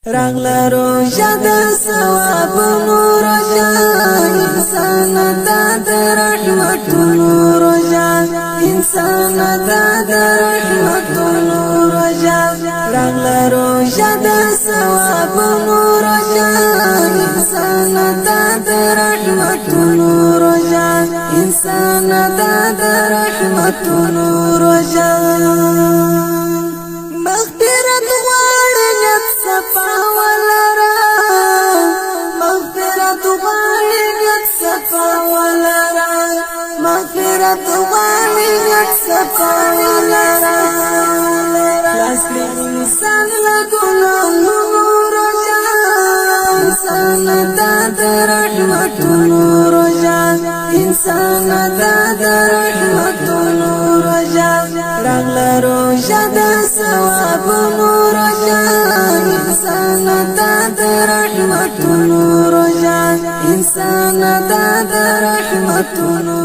راغلا روژه د ثوابونو روژه انسان ته د رحمتونو روژه انسان ته د رحمتونو روژه راغلا روژه د ثوابونو روژه انسان ته د رحمتونو روژه انسان ته د رحمتونو روژه مغفرت غواړي نیت صفا ولرا مغفرت غواړي نیت صفا ولرا مغفرت غواړي نیت صفا ولرا خلاص کړي انسان له ګناهونو روژه انسان ته د رحمتونو روژه انسان ته د رحمتونو روژه راغلا روژه د ثوابونو روژه انسان ته د رحمتونو روژه انسان ته د رحمتونو